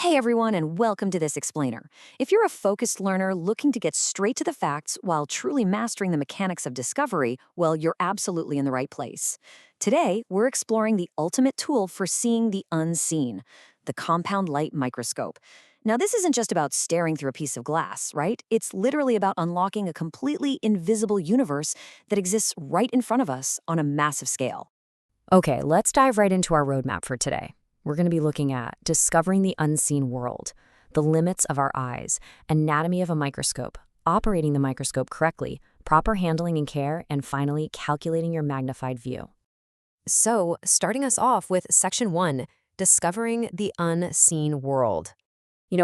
Hey everyone, and welcome to this explainer. If you're a focused learner looking to get straight to the facts while truly mastering the mechanics of discovery, well, you're absolutely in the right place. Today, we're exploring the ultimate tool for seeing the unseen, the compound light microscope. Now, this isn't just about staring through a piece of glass, right? It's literally about unlocking a completely invisible universe that exists right in front of us on a massive scale. Okay, let's dive right into our roadmap for today. We're going to be looking at discovering the unseen world, the limits of our eyes, anatomy of a microscope, operating the microscope correctly, proper handling and care, and finally, calculating your magnified view. So, starting us off with Section 1, Discovering the Unseen World.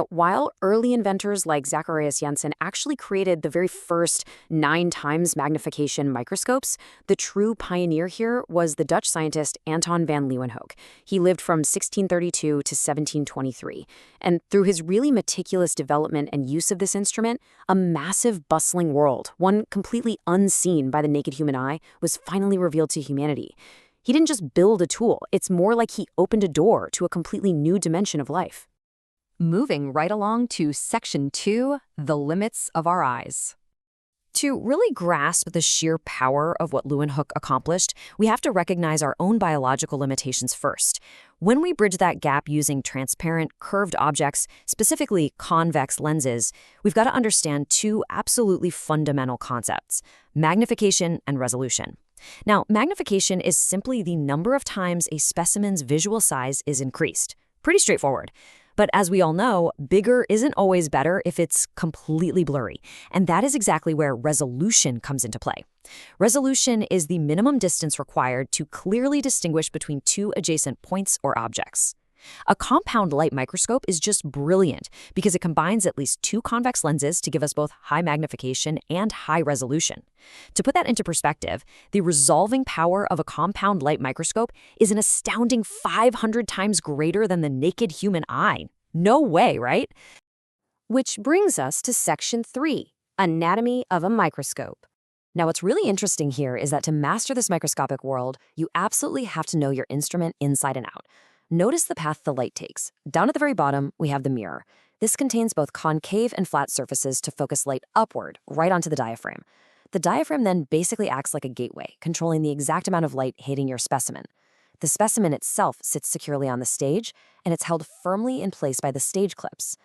While early inventors like Zacharias Janssen actually created the very first 9 times magnification microscopes, the true pioneer here was the Dutch scientist Anton van Leeuwenhoek. He lived from 1632 to 1723. And through his really meticulous development and use of this instrument, a massive, bustling world, one completely unseen by the naked human eye, was finally revealed to humanity. He didn't just build a tool, it's more like he opened a door to a completely new dimension of life. Moving right along to Section 2, The Limits of Our Eyes. To really grasp the sheer power of what Leeuwenhoek accomplished, we have to recognize our own biological limitations first. When we bridge that gap using transparent, curved objects, specifically convex lenses, we've got to understand two absolutely fundamental concepts: magnification and resolution. Now, magnification is simply the number of times a specimen's visual size is increased. Pretty straightforward. But as we all know, bigger isn't always better if it's completely blurry. And that is exactly where resolution comes into play. Resolution is the minimum distance required to clearly distinguish between two adjacent points or objects. A compound light microscope is just brilliant because it combines at least two convex lenses to give us both high magnification and high resolution. To put that into perspective, the resolving power of a compound light microscope is an astounding 500 times greater than the naked human eye. No way, right? Which brings us to Section 3, Anatomy of a Microscope. Now, what's really interesting here is that to master this microscopic world, you absolutely have to know your instrument inside and out. Notice the path the light takes. Down at the very bottom, we have the mirror. This contains both concave and flat surfaces to focus light upward, right onto the diaphragm. The diaphragm then basically acts like a gateway, controlling the exact amount of light hitting your specimen. The specimen itself sits securely on the stage, and it's held firmly in place by the stage clips.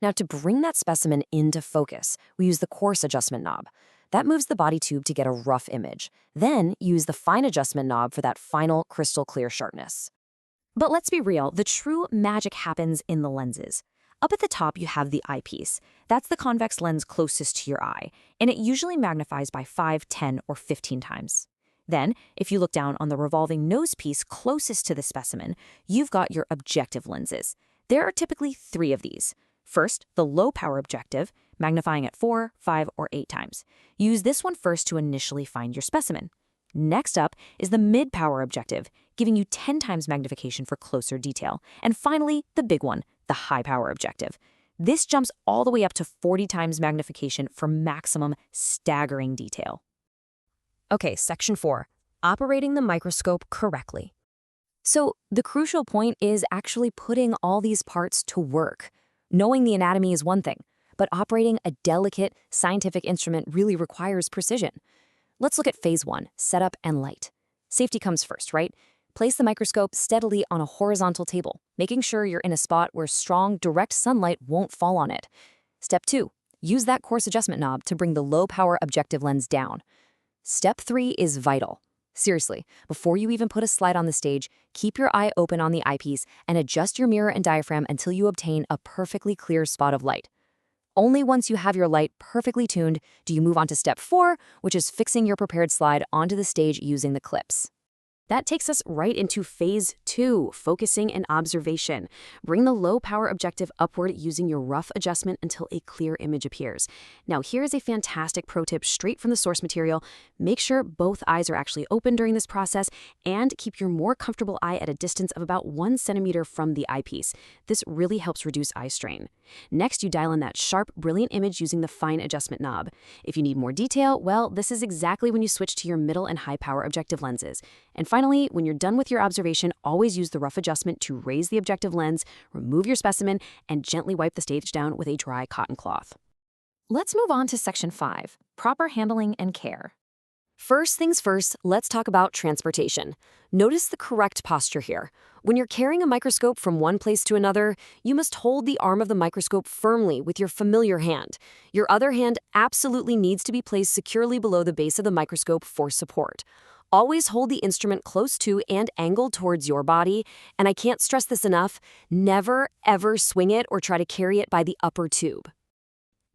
Now, to bring that specimen into focus, we use the coarse adjustment knob. That moves the body tube to get a rough image. Then, use the fine adjustment knob for that final crystal clear sharpness. But let's be real, the true magic happens in the lenses. Up at the top, you have the eyepiece. That's the convex lens closest to your eye, and it usually magnifies by 5, 10, or 15 times. Then, if you look down on the revolving nose piece closest to the specimen, you've got your objective lenses. There are typically 3 of these. First, the low-power objective, magnifying at 4, 5, or 8 times. Use this one first to initially find your specimen. Next up is the mid-power objective, giving you 10 times magnification for closer detail. And finally, the big one, the high-power objective. This jumps all the way up to 40 times magnification for maximum staggering detail. Okay, Section 4, Operating the Microscope Correctly. So the crucial point is actually putting all these parts to work. Knowing the anatomy is one thing, but operating a delicate, scientific instrument really requires precision. Let's look at Phase 1, Setup and Light. Safety comes first, right? Place the microscope steadily on a horizontal table, making sure you're in a spot where strong, direct sunlight won't fall on it. Step 2, use that coarse adjustment knob to bring the low-power objective lens down. Step 3 is vital. Seriously, before you even put a slide on the stage, keep your eye open on the eyepiece and adjust your mirror and diaphragm until you obtain a perfectly clear spot of light. Only once you have your light perfectly tuned do you move on to Step 4, which is fixing your prepared slide onto the stage using the clips. That takes us right into Phase 2, Focusing and Observation. Bring the low-power objective upward using your rough adjustment until a clear image appears. Now, here is a fantastic pro tip straight from the source material. Make sure both eyes are actually open during this process and keep your more comfortable eye at a distance of about 1 centimeter from the eyepiece. This really helps reduce eye strain. Next, you dial in that sharp, brilliant image using the fine adjustment knob. If you need more detail, well, this is exactly when you switch to your middle and high-power objective lenses. And finally, when you're done with your observation, always use the rough adjustment to raise the objective lens, remove your specimen, and gently wipe the stage down with a dry cotton cloth. Let's move on to Section 5, Proper Handling and Care. First things first, let's talk about transportation. Notice the correct posture here. When you're carrying a microscope from one place to another, you must hold the arm of the microscope firmly with your familiar hand. Your other hand absolutely needs to be placed securely below the base of the microscope for support. Always hold the instrument close to and angled towards your body, and I can't stress this enough, never ever swing it or try to carry it by the upper tube.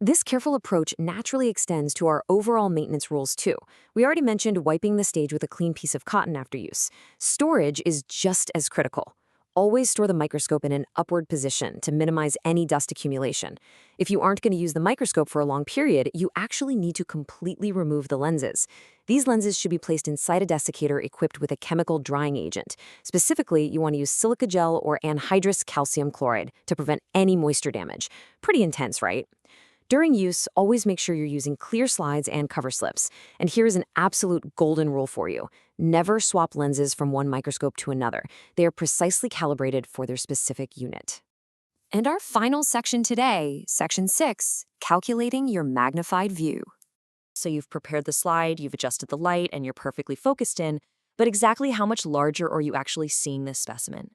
This careful approach naturally extends to our overall maintenance rules too. We already mentioned wiping the stage with a clean piece of cotton after use. Storage is just as critical. Always store the microscope in an upward position to minimize any dust accumulation. If you aren't going to use the microscope for a long period, you actually need to completely remove the lenses. These lenses should be placed inside a desiccator equipped with a chemical drying agent. Specifically, you want to use silica gel or anhydrous calcium chloride to prevent any moisture damage. Pretty intense, right? During use, always make sure you're using clear slides and cover slips. And here's an absolute golden rule for you. Never swap lenses from one microscope to another. They are precisely calibrated for their specific unit. And our final section today, Section 6, Calculating your magnified view. So you've prepared the slide, you've adjusted the light, and you're perfectly focused in, but exactly how much larger are you actually seeing this specimen?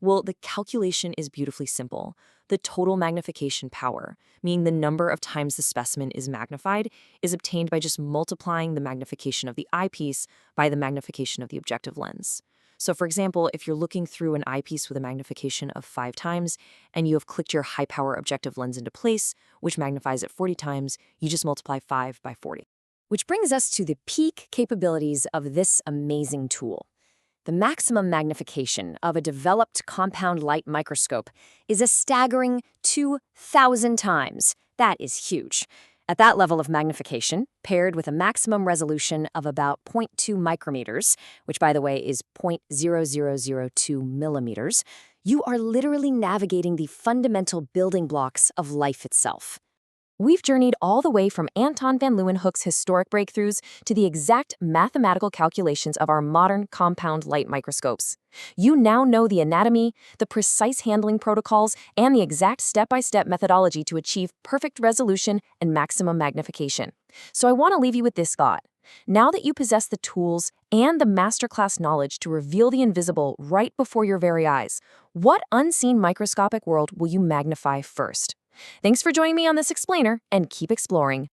Well, the calculation is beautifully simple. The total magnification power, meaning the number of times the specimen is magnified, is obtained by just multiplying the magnification of the eyepiece by the magnification of the objective lens. So for example, if you're looking through an eyepiece with a magnification of 5 times, and you have clicked your high-power objective lens into place, which magnifies it 40 times, you just multiply 5 by 40. Which brings us to the peak capabilities of this amazing tool. The maximum magnification of a developed compound light microscope is a staggering 2,000 times. That is huge. At that level of magnification, paired with a maximum resolution of about 0.2 micrometers, which by the way is 0.0002 millimeters, you are literally navigating the fundamental building blocks of life itself. We've journeyed all the way from Anton van Leeuwenhoek's historic breakthroughs to the exact mathematical calculations of our modern compound light microscopes. You now know the anatomy, the precise handling protocols, and the exact step-by-step methodology to achieve perfect resolution and maximum magnification. So I want to leave you with this thought. Now that you possess the tools and the masterclass knowledge to reveal the invisible right before your very eyes, what unseen microscopic world will you magnify first? Thanks for joining me on this explainer, and keep exploring.